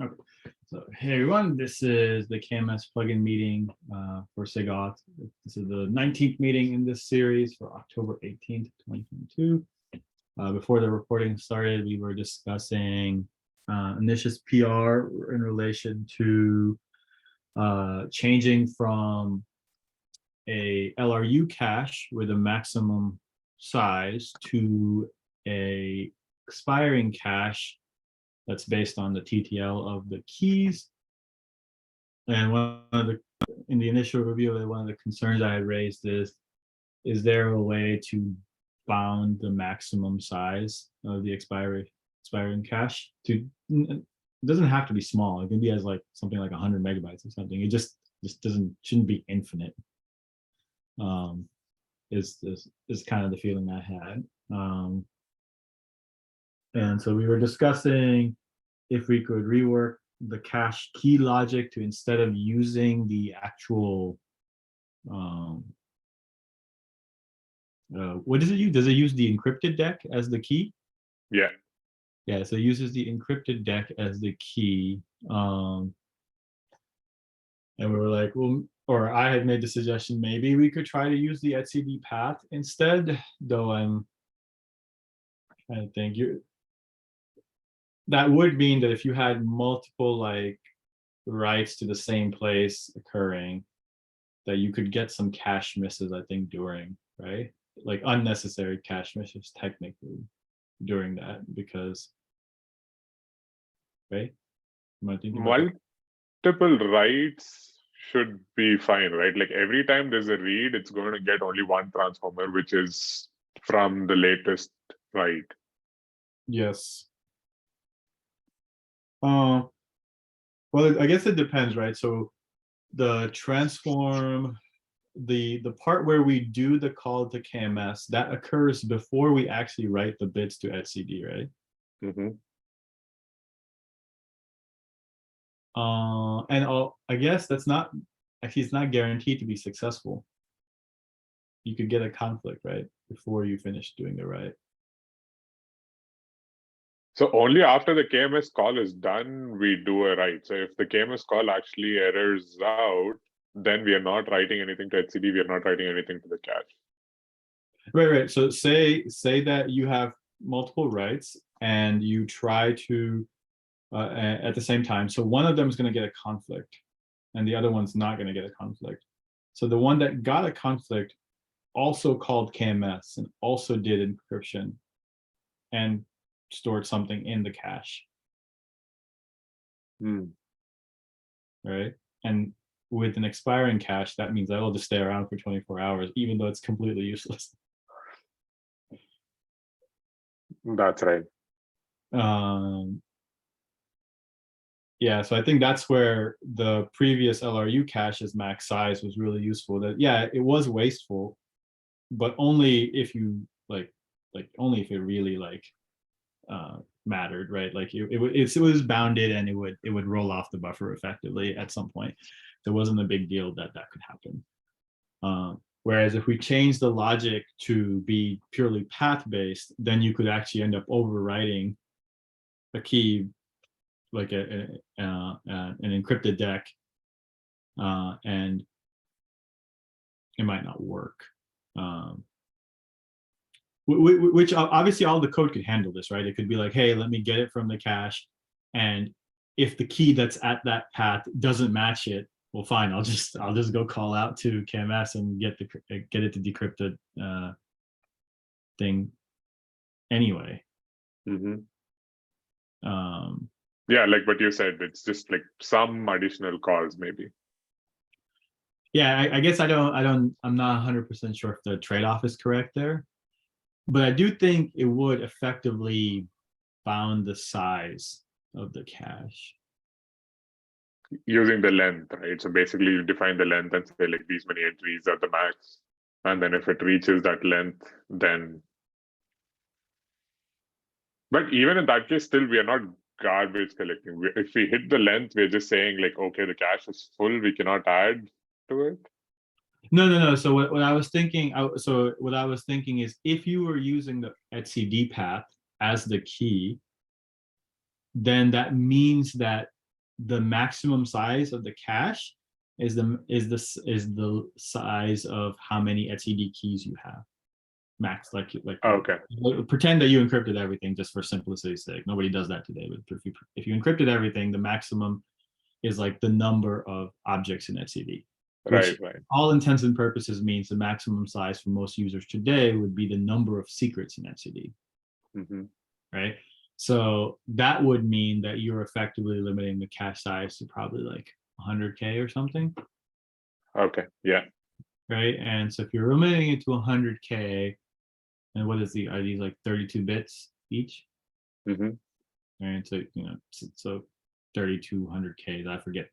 Okay. So, hey everyone, this is the KMS plugin meeting for SIGAUTH. This is the 19th meeting in this series for October 18th, 2022. Before the recording started, we were discussing Anish's PR in relation to changing from a LRU cache with a maximum size to a expiring cache that's based on the TTL of the keys. And in the initial review, one of the concerns I had raised is there a way to bound the maximum size of the expiring cache to, it doesn't have to be small. It can be as like something like 100 megabytes or something. It just shouldn't be infinite. Is kind of the feeling I had. And so we were discussing if we could rework the cache key logic to, instead of using the actual, what does it use? Does it use the encrypted deck as the key? Yeah. Yeah, so it uses the encrypted deck as the key. And we were like, well, or I had made the suggestion, maybe we could try to use the etcd path instead, though I'm trying to think. That would mean that if you had multiple like writes to the same place occurring, that you could get some cache misses, I think, during, right? Like unnecessary cache misses technically during that, because, right? Am I thinking about that? Multiple writes should be fine, right? Like every time there's a read, it's going to get only one transformer, which is from the latest write. Yes. Well, I guess it depends, right? So the transform, the part where we do the call to KMS, that occurs before we actually write the bits to etcd, right? And I guess that's not, actually, it's not guaranteed to be successful. You could get a conflict, right, before you finish doing the write. So only after the KMS call is done, we do a write. So if the KMS call actually errors out, then we are not writing anything to etcd, we are not writing anything to the cache. Right. So say that you have multiple writes and you try to at the same time. So one of them is going to get a conflict and the other one's not going to get a conflict. So the one that got a conflict also called KMS and also did encryption and stored something in the cache. Right. And with an expiring cache, that means that will just stay around for 24 hours, even though it's completely useless. That's right. Yeah, so I think that's where the previous LRU cache's max size was really useful. That, yeah, it was wasteful, but only if you like only if it really mattered, right? Like it was bounded and it would roll off the buffer effectively at some point. There wasn't a big deal that could happen. Whereas if we change the logic to be purely path-based, then you could actually end up overwriting a key, like an encrypted deck, and it might not work. Which obviously all the code could handle this, right? It could be like, hey, let me get it from the cache, and if the key that's at that path doesn't match it, well, fine, I'll just go call out to KMS and get it to decrypt the thing anyway. Yeah, like what you said, it's just like some additional calls maybe. Yeah, I guess I'm not 100% sure if the trade-off is correct there, but I do think it would effectively bound the size of the cache. Using the length, right? So basically you define the length and say like these many entries are the max. And then if it reaches that length, then. But even in that case, still we are not garbage collecting. If we hit the length, we're just saying like, okay, the cache is full, we cannot add to it. No. So what I was thinking, is if you were using the etcd path as the key, then that means that the maximum size of the cache is the size of how many etcd keys you have. Max, like Okay. pretend that you encrypted everything just for simplicity's sake. Nobody does that today, but if you encrypted everything, the maximum is like the number of objects in etcd, which Right. all intents and purposes means the maximum size for most users today would be the number of secrets in etcd, Mm-hmm. right? So that would mean that you're effectively limiting the cache size to probably like 100K or something, Okay. Yeah. right? And so if you're limiting it to 100K, and what is are these like 32 bits each? Mm-hmm. And so, so 3200K, I forget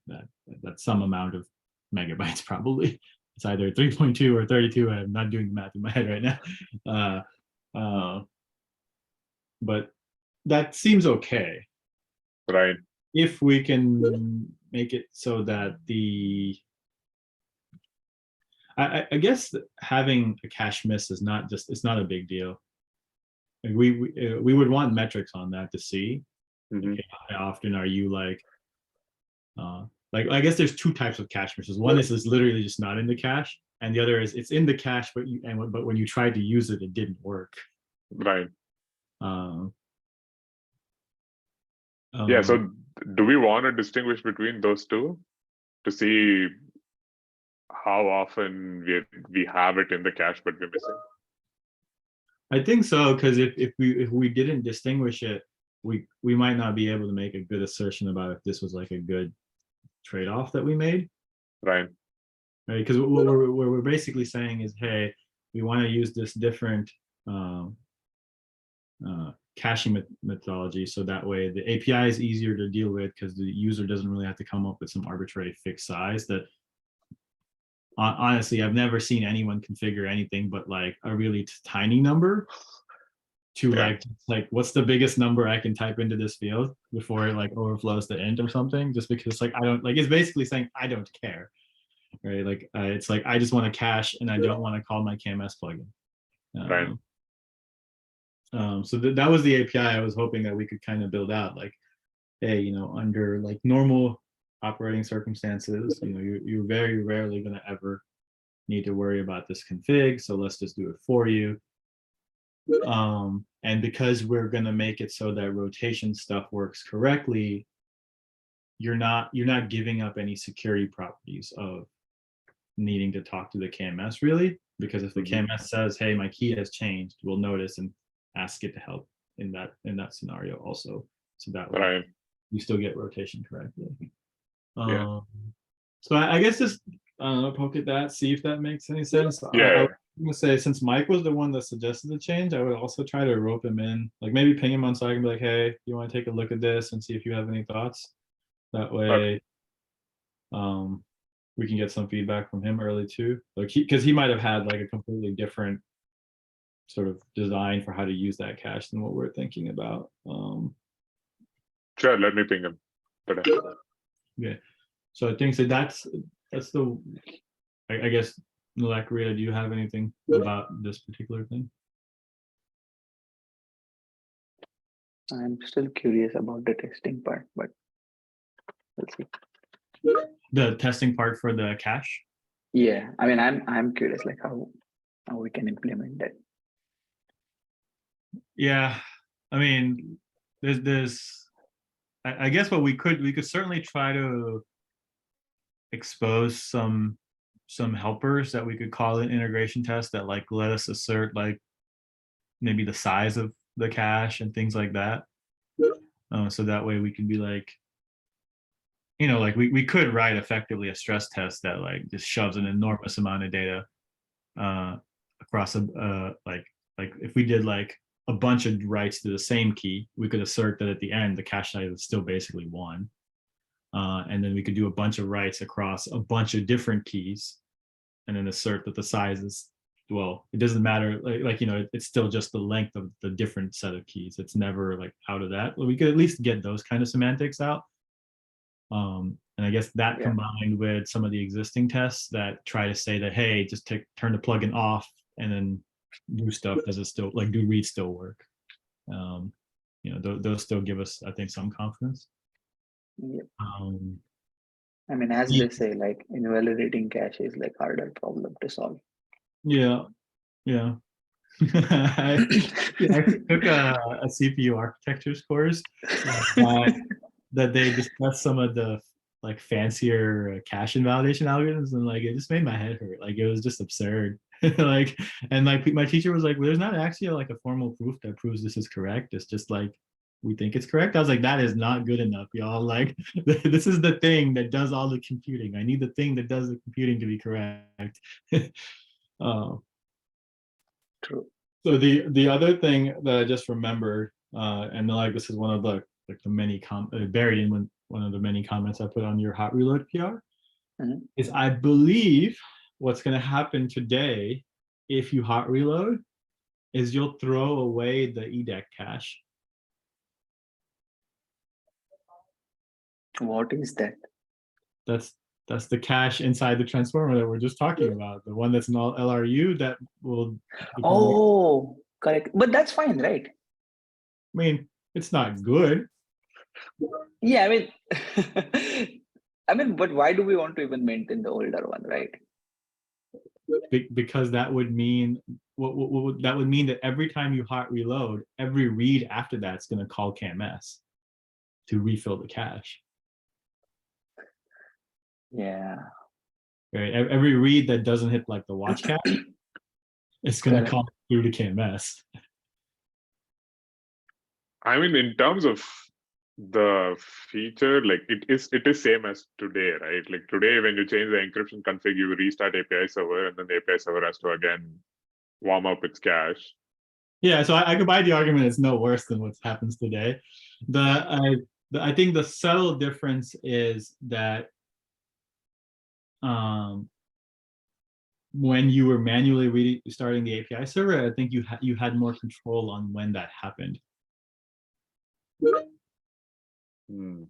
that's some amount of megabytes probably. It's either 3.2 or 32. I'm not doing the math in my head right now. But that seems okay Right. if we can make it so that I guess having a cache miss is not just, it's not a big deal. Like we would want metrics on that to see. Mm-hmm. How often are you like I guess there's two types of cache misses. One is literally just not in the cache, and the other is it's in the cache, but when you tried to use it, it didn't work. Right. Um, Yeah. um, So do we want to distinguish between those two to see how often we have it in the cache but we're missing? I think so, because if we didn't distinguish it, we might not be able to make a good assertion about if this was like a good trade-off that we made, Right. right? Because what we're basically saying is, hey, we want to use this different caching methodology, so that way the API is easier to deal with because the user doesn't really have to come up with some arbitrary fixed size that honestly I've never seen anyone configure anything but like a really tiny number to Yeah. like what's the biggest number I can type into this field before it like overflows to int or something, just because like I don't like, it's basically saying I don't care, right? Like it's like I just want to cache and I don't want to call my KMS plugin. Right. So that was the API I was hoping that we could kind of build out, like, hey, under like normal operating circumstances, you're very rarely going to ever need to worry about this config, so let's just do it for you. And because we're going to make it so that rotation stuff works correctly, you're not giving up any security properties of needing to talk to the KMS, really, because if the KMS says, hey, my key has changed, we'll notice and ask it to help in that scenario also, so that way Right. you still get rotation correctly. Yeah. So I guess just poke at that, see if that makes any sense. Yeah. I'm gonna say, since Mike was the one that suggested the change, I would also try to rope him in, like maybe ping him on so I can be like, hey, you want to take a look at this and see if you have any thoughts? That way, we can get some feedback from him early too. Like because he might have had like a completely different sort of design for how to use that cache than what we're thinking about. Sure. Let me ping him today. Yeah. So I think that's the, I guess, Nalak, Rita, do you have anything about this particular thing? I'm still curious about the testing part, but we'll see. The testing part for the cache? Yeah, I mean, I'm curious, like how we can implement that. Yeah, I mean, there's I guess what we could certainly try to expose some helpers that we could call an integration test that like let us assert like maybe the size of the cache and things like that. So that way we can be like, like we could write effectively a stress test that like just shoves an enormous amount of data across like if we did like a bunch of writes to the same key, we could assert that at the end the cache size is still basically 1. And then we could do a bunch of writes across a bunch of different keys and then assert that the size is, well, it doesn't matter, it's still just the length of the different set of keys. It's never like out of that. We could at least get those kind of semantics out. And I guess that combined with some of the existing tests that try to say that, hey, just turn the plugin off and then do stuff, does it still, like, do reads still work? Those still give us, I think, some confidence. Yep. Um, I mean, as Yeah. they say, like invalidating cache is like harder problem to solve. yeah, yeah. I took a CPU architectures course that, that they discussed some of the like fancier cache invalidation algorithms, and like it just made my head hurt. Like it was just absurd. Like, and like my teacher was like, well, there's not actually like a formal proof that proves this is correct. It's just like we think it's correct. I was like, that is not good enough, y'all. Like this is the thing that does all the computing. I need the thing that does the computing to be correct. uh, True. so the other thing that I just remembered, and like this is one of the like the many buried in one of the many comments I put on your hot reload PR, Mhm. is I believe what's going to happen today if you hot reload is you'll throw away the EDEC cache. What is that? That's that's the cache inside the transformer that we're just talking about, the one that's an all LRU that will become. Oh, correct. But that's fine, right? I mean, it's not good. Yeah, I mean, I mean, but why do we want to even maintain the older one, right? Because that would mean that would mean that every time you hot reload, every read after that's going to call KMS to refill the cache. Yeah, Right? Every read that doesn't hit like the watch cache, it's going to correct. call through to KMS. I mean, in terms of the feature, like it is same as today, right? Like today, when you change the encryption config, you restart API server, and then the API server has to again warm up its cache. Yeah, so I could buy the argument it's no worse than what happens today. I think the subtle difference is that when you were manually starting the API server, I think you had more control on when that happened. Hmm.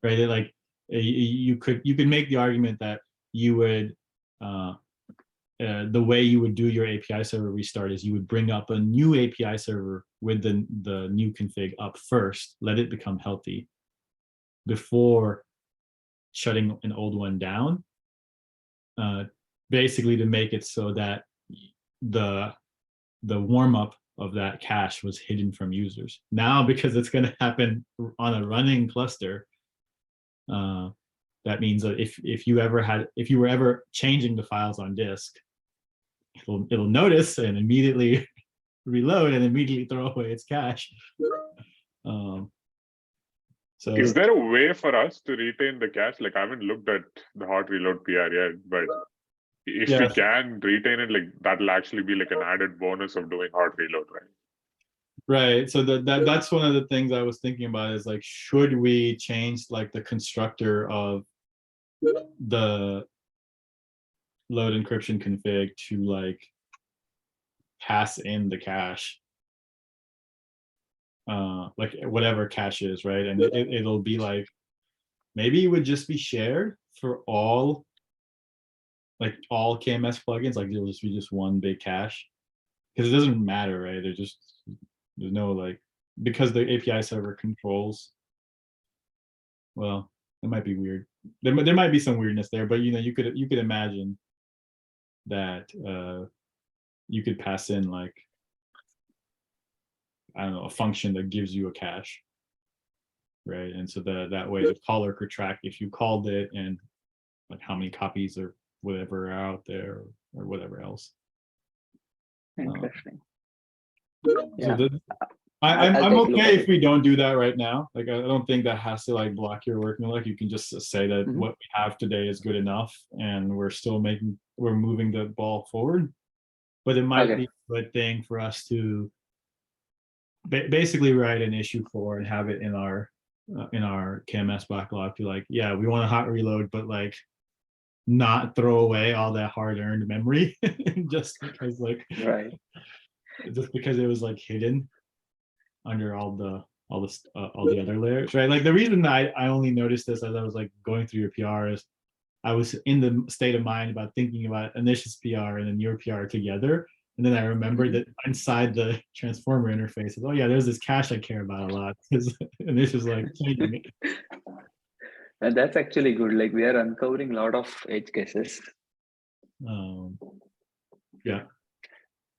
Right? Like you could make the argument that you would the way you would do your API server restart is you would bring up a new API server with the new config up first, let it become healthy before shutting an old one down, basically to make it so that the warm up of that cache was hidden from users. Now, because it's going to happen on a running cluster, that means that if you were ever changing the files on disk, it'll notice and immediately reload and immediately throw away its cache. So Is there a way for us to retain the cache? Like I haven't looked at the hot reload PR yet, but if we yeah, can retain it, like that'll actually be like an added bonus of doing hot reload, right? right. So that's one of the things I was thinking about is like, should we change like the constructor of the load encryption config to like pass in the cache, like whatever cache is, right? And it'll be like, maybe it would just be shared for all KMS plugins, like it'll just be just one big cache, because it doesn't matter, right? There's no like, because the API server controls, well, it might be weird. There might be some weirdness there, but you could imagine that you could pass in like, I don't know, a function that gives you a cache, right? And so that way the caller could track if you called it and like how many copies or whatever are out there or whatever else. Interesting. So Yeah, I'm I'll take a look okay at if it. we don't do that right now. Like I don't think that has to like block your working life. You can just say that Mhm. what we have today is good enough, and we're moving the ball forward. But it might Okay. be a good thing for us to basically write an issue for and have it in our KMS backlog to like, yeah, we want to hot reload, but like not throw away all that hard-earned memory just because it was like hidden under all the other layers, right? Like the reason I only noticed this as I was like going through your PR is I was in the state of mind about thinking about Anish's PR and then your PR together. And then I remembered that inside the transformer interface, oh yeah, there's this cache I care about a lot because Anish is like changing it. And that's actually good. Like we are uncovering a lot of edge cases. Yeah.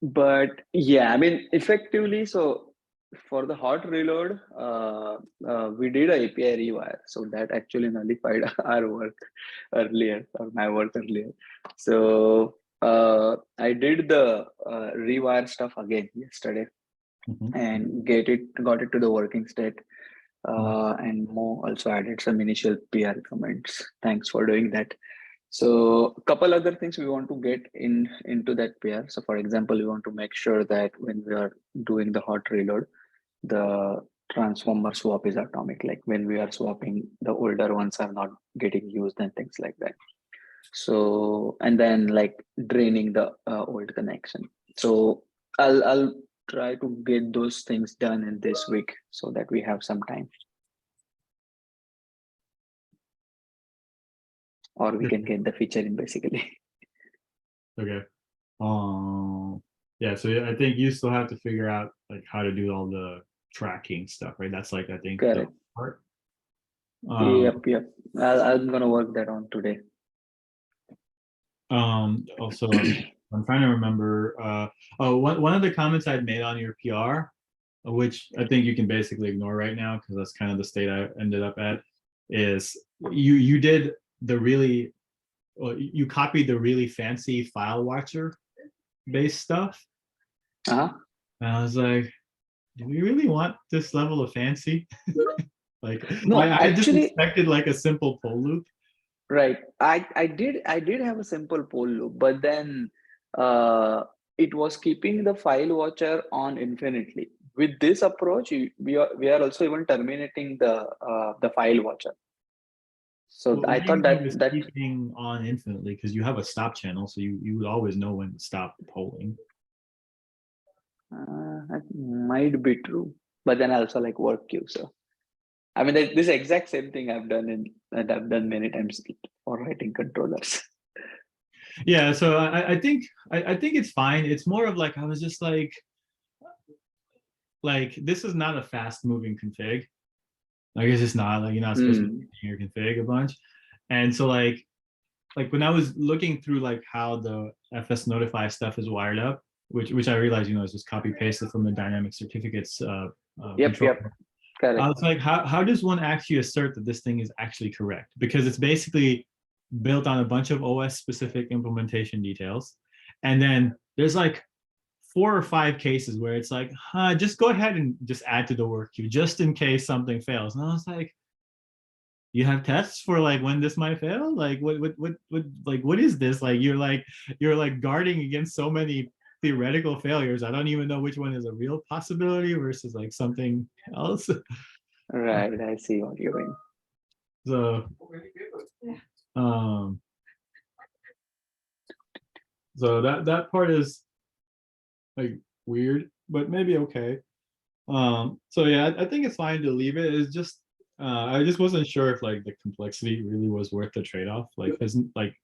But yeah, I mean, effectively, so for the hot reload, we did a API rewire. So that actually nullified our work earlier, or my work earlier. So I did the rewire stuff again yesterday and got it to the working state. And Mo also added some initial PR comments. Thanks for doing that. So a couple other things we want to get into that PR. So for example, we want to make sure that when we are doing the hot reload, the transformer swap is atomic. Like when we are swapping, the older ones are not getting used and things like that. So and then like draining the old connection. So I'll try to get those things done in this week so that we have some time. Or we can get the feature in basically. Okay. Yeah, so I think you still have to figure out like how to do all the tracking stuff, right? That's like I think the Correct. part. Yep. I'm gonna work that on today. Also I'm trying to remember one of the comments I'd made on your PR, which I think you can basically ignore right now because that's kind of the state I ended up at, is you did the really, well, you copied the really fancy file watcher based stuff. Uh-huh. And I was like, do we really want this level of fancy? Like No, I just actually, expected like a simple pull loop. right. I did have a simple poll loop, but then it was keeping the file watcher on infinitely. With this approach, we are also even terminating the file watcher. So Well, I what do you thought mean that it's keeping on infinitely? Because you have a stop channel, so you would always know when to stop polling. that might be true, but then I also like work queue. So I mean, this exact same thing I've done many times for writing controllers. Yeah, so I think I think it's fine. It's more of like I was just like this is not a fast moving config. Like it's just not, like you're not supposed to be using your config a bunch. And so like when I was looking through like how the FS notify stuff is wired up, which I realized, is just copy pasted from the dynamic certificates Yep. control. I Correct. was like, how does one actually assert that this thing is actually correct? Because it's basically built on a bunch of OS specific implementation details. And then there's like 4 or 5 cases where it's like, just go ahead and just add to the work queue just in case something fails. And I was like, you have tests for like when this might fail? Like what is this? Like you're like guarding against so many theoretical failures. I don't even know which one is a real possibility versus like something else. Right. I see what you mean. So so that part is like weird, but maybe okay. So yeah, I think it's fine to leave it. It's just I just wasn't sure if like the complexity really was worth the trade-off. Like isn't like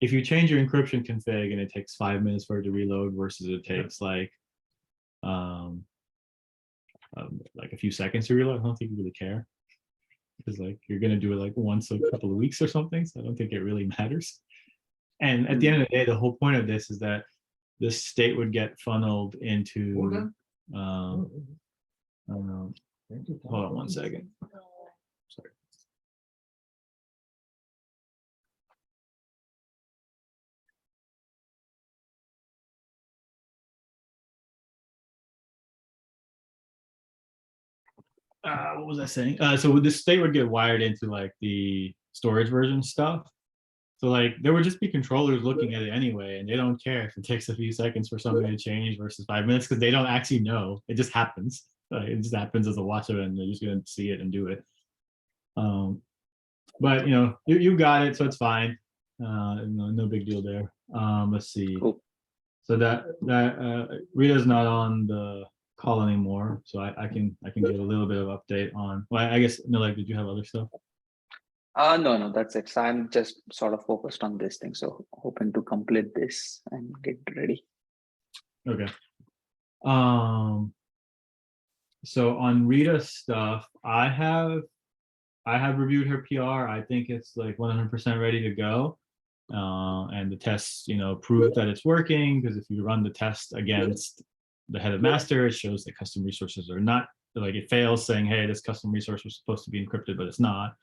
if you change your encryption config and it takes 5 minutes for it to reload versus it takes um like a few seconds to reload, I don't think you really care. Because like you're gonna do it like once a couple of weeks or something. So I don't think it really matters. And at the end of the day, the whole point of this is that this state would get funneled into hold on one second. Sorry. What was I saying? So this state would get wired into like the storage version stuff. So like there would just be controllers looking at it anyway, and they don't care if it takes a few seconds for something to change versus 5 minutes because they don't actually know. It just happens. It just happens as a watcher, and they're just gonna see it and do it. But you got it, so it's fine. No big deal there. Let's see. Cool. So that Rita's not on the call anymore, so I can give a little bit of update on. Well, I guess Nilek, did you have other stuff? No, that's it. So I'm just sort of focused on this thing. So hoping to complete this and get ready. Okay. So on Rita's stuff, I have I have reviewed her PR. I think it's like 100% ready to go. And the tests, prove that it's working, because if you run the test against the head of master, it shows that custom resources are not, like, it fails saying, hey, this custom resource was supposed to be encrypted, but it's not.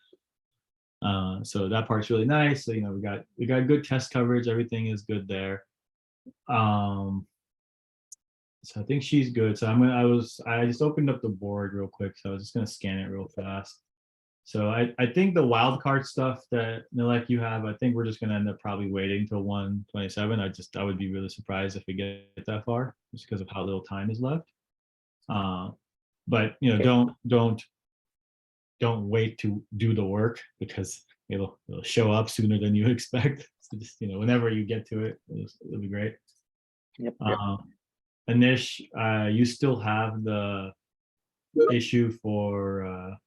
So that part's really nice. So, we got good test coverage. Everything is good there. So I think she's good. So I just opened up the board real quick. So I was just gonna scan it real fast. So I think the wildcard stuff that Nilek you have, I think we're just gonna end up probably waiting till 127. I would be really surprised if we get that far, just because of how little time is left. But don't wait to do the work, because it'll show up sooner than you expect. So just whenever you get to it, it'll be great. Yep. Anish, you still have the issue for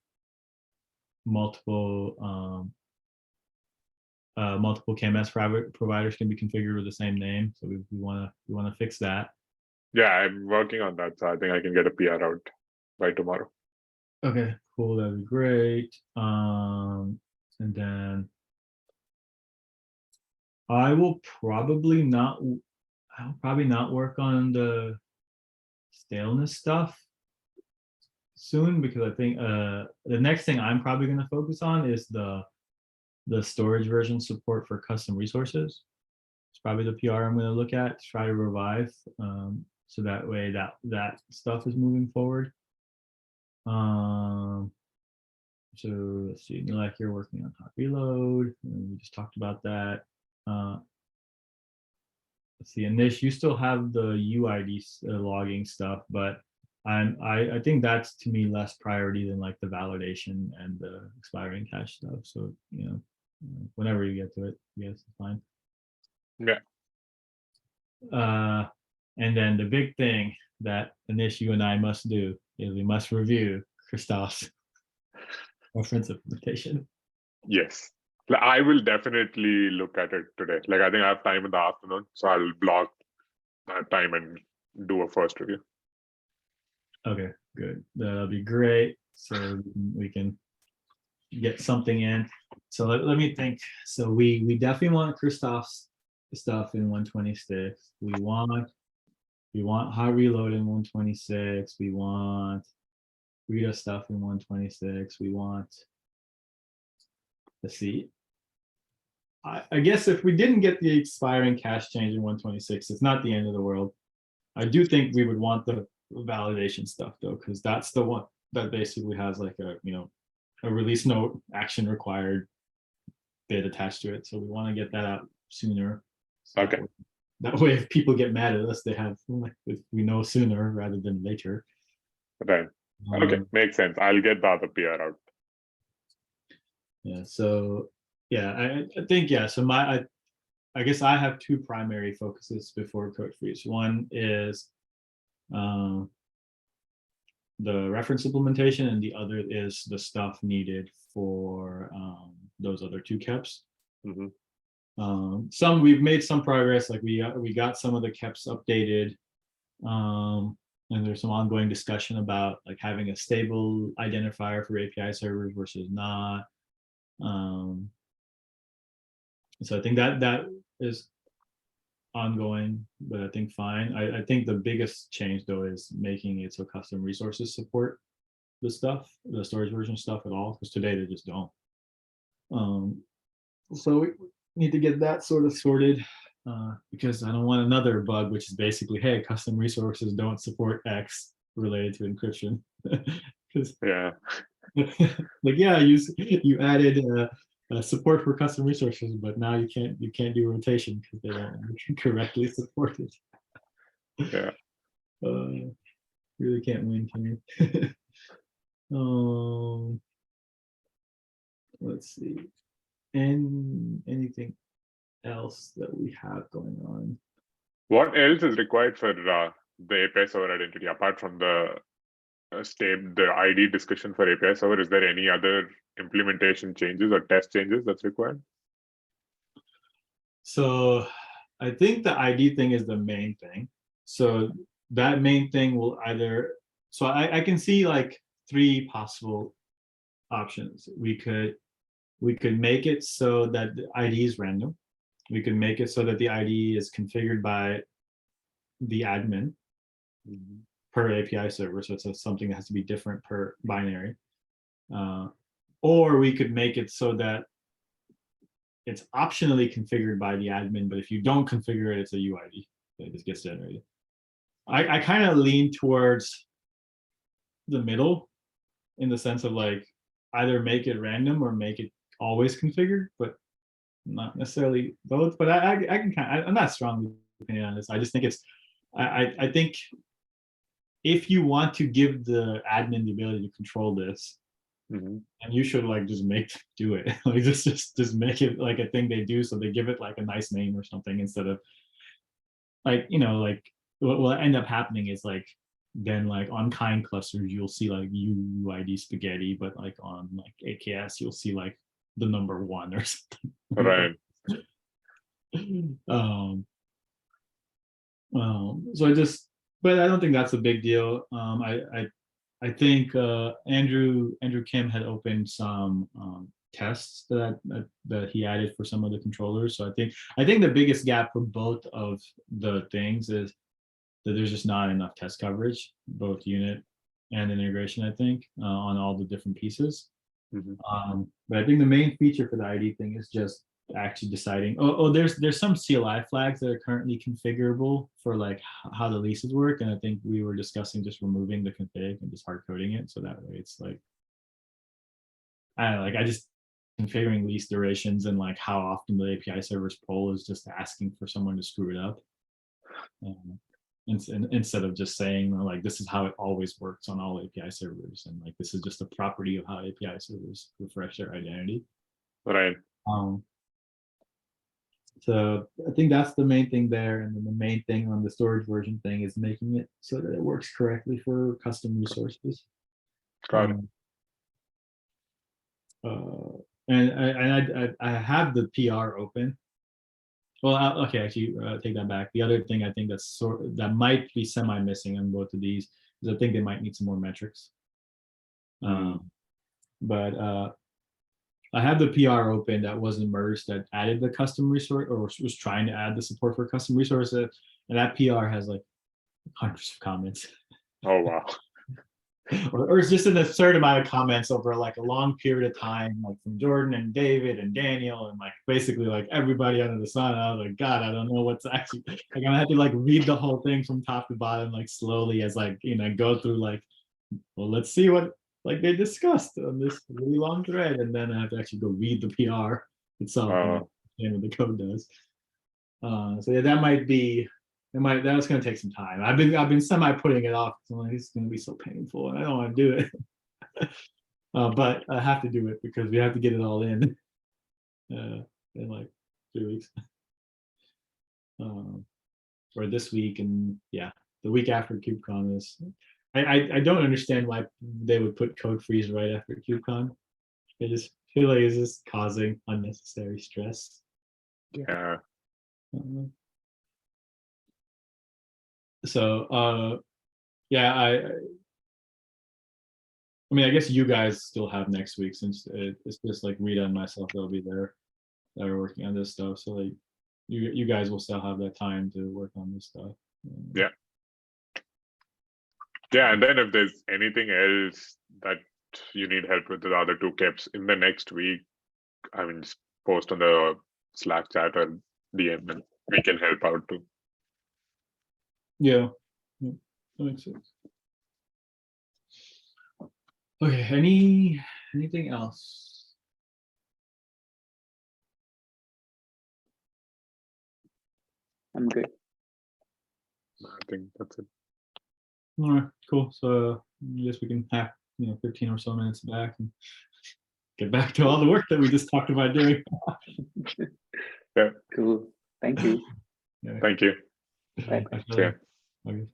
multiple KMS providers can be configured with the same name. So we want to fix that. Yeah, I'm working on that. So I think I can get a PR out by tomorrow. Okay, cool. That'd be great. And then I'll probably not work on the staleness stuff soon, because I think the next thing I'm probably going to focus on is the storage version support for custom resources. It's probably the PR I'm going to look at to try to revive, so that way that stuff is moving forward. So let's see, Nilek, you're working on hot reload, and we just talked about that. Let's see, Anish, you still have the UID logging stuff, but I think that's, to me, less priority than like the validation and the expiring cache stuff. So whenever you get to it, yes, it's fine. Yeah. And then the big thing that Anish, you and I must do is we must review Christoph's reference implementation. Yes. I will definitely look at it today. Like, I think I have time in the afternoon, so I'll block that time and do a first review. Okay, good. That'll be great. So we can get something in. So let me think. So we definitely want Christoph's stuff in 126. We want hot reload in 126. We want Rita stuff in 126. We want, let's see. I guess if we didn't get the expiring cache change in 126, it's not the end of the world. I do think we would want the validation stuff though, because that's the one that basically has like a release note action required bit attached to it. So we want to get that out sooner. So Okay. That way, if people get mad at us, if we know sooner rather than later. Right. Okay, makes sense. I'll get the other PR out. Yeah. So yeah, I think So I guess I have two primary focuses before code freeze. One is the reference implementation, and the other is the stuff needed for those other two KEPs. Mm-hmm. We've made some progress. Like we got some of the KEPs updated, and there's some ongoing discussion about like having a stable identifier for API servers versus not. So I think that is ongoing, but I think fine. I think the biggest change though is making it so custom resources support the storage version stuff at all, because today they just don't. So we need to get that sort of sorted, because I don't want another bug, which is basically, hey, custom resources don't support X related to encryption. Yeah. Like, yeah, you added support for custom resources, but now you can't do rotation because they don't correctly support it. Yeah. Really can't win, can you? Let's see. And anything else that we have going on? What else is required for the API server identity apart from the the ID discussion for API server? Is there any other implementation changes or test changes that's required? So I think the ID thing is the main thing. So that main thing will either, so I can see like three possible options. We could make it so that the ID is random. We could make it so that the ID is configured by the admin per API server. So it's something that has to be different per binary. Or we could make it so that it's optionally configured by the admin, but if you don't configure it, it's a UID that just gets generated. I kind of lean towards the middle in the sense of like either make it random or make it always configured, but not necessarily both. But I can I'm not strongly opinion on this. I just think it's I think if you want to give the admin the ability to control this, and you should like just do it. Like just make it like a thing they do, so they give it like a nice name or something instead of like, you know, like what will end up happening is like then like on kind clusters you'll see like UID spaghetti, but like on like AKS you'll see like the number 1 or something. Right. So but I don't think that's a big deal. I think Andrew Kim had opened some tests that he added for some of the controllers. So I think the biggest gap for both of the things is that there's just not enough test coverage, both unit and integration, I think, on all the different pieces. But I think the main feature for the ID thing is just actually deciding, there's some CLI flags that are currently configurable for like how the leases work. And I think we were discussing just removing the config and just hard coding it. So that way it's like, I don't know, like I just configuring lease durations and like how often the API servers poll is just asking for someone to screw it up. Instead of just saying like, this is how it always works on all API servers. And like, this is just a property of how API servers refresh their identity. Right. So I think that's the main thing there. And then the main thing on the storage version thing is making it so that it works correctly for custom resources. Got it. And I have the PR open. Well, okay, actually, take that back. The other thing I think that might be semi-missing on both of these is I think they might need some more metrics. But I have the PR open that wasn't merged that added the custom resource or was trying to add the support for custom resources, and that PR has like hundreds of comments. Oh wow. or it's just an absurd amount of comments over like a long period of time, like from Jordan and David and Daniel and like basically like everybody under the sun. I was like, God, I don't know what's actually like. I'm gonna have to like read the whole thing from top to bottom, like slowly as like, you know, go through like, well, let's see what like they discussed on this really long thread, and then I have to actually go read the PR itself and understand what the code does. So yeah, that was going to take some time. I've been semi putting it off. So I'm like, it's going to be so painful, and I don't want to do it. But I have to do it because we have to get it all in like 3 weeks, or this week, and yeah, the week after KubeCon is. I don't understand why they would put code freeze right after KubeCon. I just feel like it's just causing unnecessary stress. Yeah. So yeah, I mean, I guess you guys still have next week since it's just like Rita and myself that'll be there that are working on this stuff. So like you guys will still have that time to work on this stuff. Yeah. Yeah, and then if there's anything else that you need help with the other 2 KEPs in the next week, I mean, just post on the Slack chat or DM and we can help out too. Yeah, that makes sense. Okay, anything else? I'm good. I think that's it. All right, cool. So I guess we can have 15 or so minutes back and get back to all the work that we just talked about doing. Yeah. Cool. Thank you. Thank you. Bye. Yeah. Okay.